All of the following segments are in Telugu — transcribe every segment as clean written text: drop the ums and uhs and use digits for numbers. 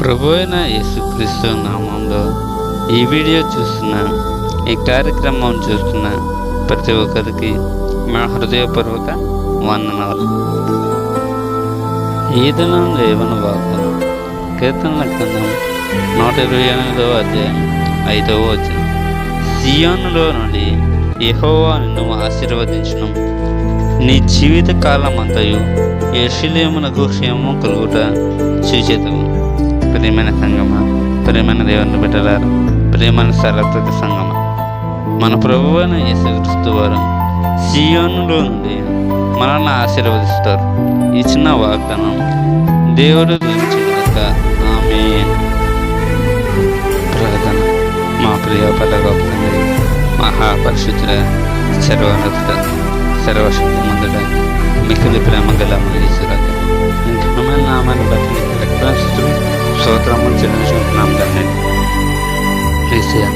ప్రభు అయిన యేసుక్రీస్తు నామంలో ఈ వీడియో చూస్తున్న, ఈ కార్యక్రమం చూస్తున్న ప్రతి ఒక్కరికి మా హృదయపూర్వక వందనాలు. ఈ దినం దేవుని వాగ్దానం కీర్తనల గ్రంథం 128వ అధ్యాయం 5వ వచనం. సియోనులో నుండి యెహోవా నిన్ను ఆశీర్వదించును, నీ జీవిత కాలం అంతయు యెరూషలేమునకు క్షేమము కలుగుట చూచెదవు. ప్రియమైన సంగమ, ప్రియమైన దేవుని బిడ్డలారా, ప్రియమైన సరస్వతి సంగమ, మన ప్రభువైన యేసుక్రీస్తు వారు సియోనులో నుండి మనల్ని ఆశీర్వదిస్తారు. ఈ చిన్న వాగ్దానం దేవుడు దీవించుగాక. ఆమేన్. ప్రార్థన. మా ప్రియ పరలోక తండ్రి, మహాపరిశుద్ధుడ, సర్వోన్నతుడ, సర్వశక్తిమంతుడ, మిక్కిలి ప్రేమ గల యేసురాజా, నీ ఘనమైన నామాన్ని బట్టి నీకు లెక్కలు స్తోత్రములు చెల్లించుకుంటున్నాం తండ్రి. యేసయ్యా,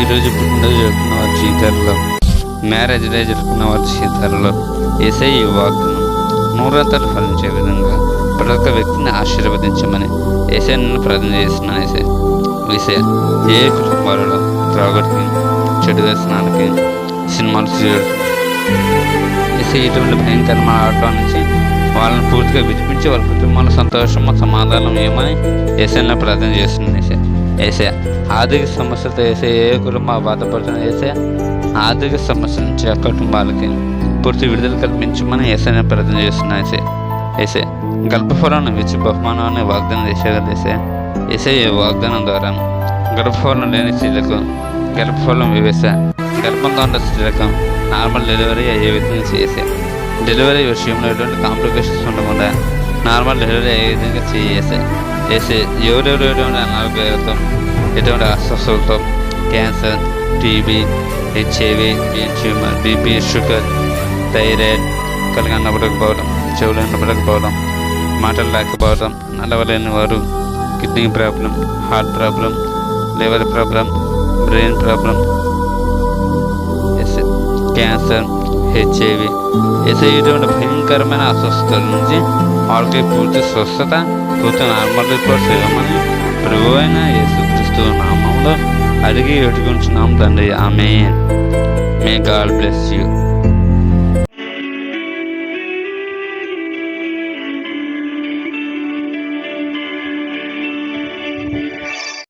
ఈరోజు పుట్టినరోజు జరుపుకున్న వారి జీవితాలలో, మ్యారేజ్ డే జరుపుకున్న వారి జీవితాలలో యేసయ్య ఈ వాగ్దానం నూరంతలు ఫలించే విధంగా ప్రతి ఒక్క వ్యక్తిని ఆశీర్వదించమని యేసయ్య నన్ను ప్రార్థన చేస్తున్నాను. యేసయ్య, ఏ కుటుంబాలలో త్రాగడికి, చెడు వ్యసనాలకి, సినిమాలు సీరియల్స్, ఇటువంటి భయంకరమైన ఆటల నుంచి వాళ్ళని పూర్తిగా విడిపించి వాళ్ళ కుటుంబాల సంతోషము, సమాధానం ఏమని యేసయ్యను ప్రార్థన చేస్తున్నాను. యేసయ్య, ఆర్థిక సమస్యలతో ఏ కుటుంబం బాధపడుతున్న ఆర్థిక సమస్యల నుంచి ఆ కుటుంబాలకి పూర్తి విడుదల కల్పించమని యేసయ్యను ప్రార్థన చేస్తున్నాను. యేసయ్య, గర్భఫలాన్ని ఇచ్చి బహుమానాన్ని వాగ్దానం చేసేది. యేసయ్య వాగ్దానం ద్వారా గర్భఫలం లేని స్త్రీలకు గర్భఫలం వేసే, గర్భంతో ఉన్న స్త్రీలకు నార్మల్ డెలివరీ అయ్యే విధంగా చేసే, డెలివరీ విషయంలో ఎటువంటి కాంప్లికేషన్స్ ఉండకుండా నార్మల్ డెలివరీ అయ్యే విధంగా చేసే ఎవరెవరు ఎటువంటి అనారోగ్యాలతో, ఎటువంటి అస్వస్థలతో, cancer, TB, HIV, tumour, BP, sugar, thyroid, కలిగి అన్నపడకపోవడం, చెవులు అన్నపడకపోవడం, మాటలు లేకపోవడం, నడవలేని వారు, kidney problem, heart problem, liver problem, brain problem, cancer, HIV, ఇటువంటి భయంకరమైన అస్వస్థతల నుంచి వాళ్ళకి పూర్తి స్వస్థత, పూర్తి నార్మల్ రిపోర్ట్స్ ఇవ్వమని ప్రభువైన యేసుక్రీస్తు నామంలో అడిగి వేడుకుంటున్నాం తండ్రి. Amen. May God bless you.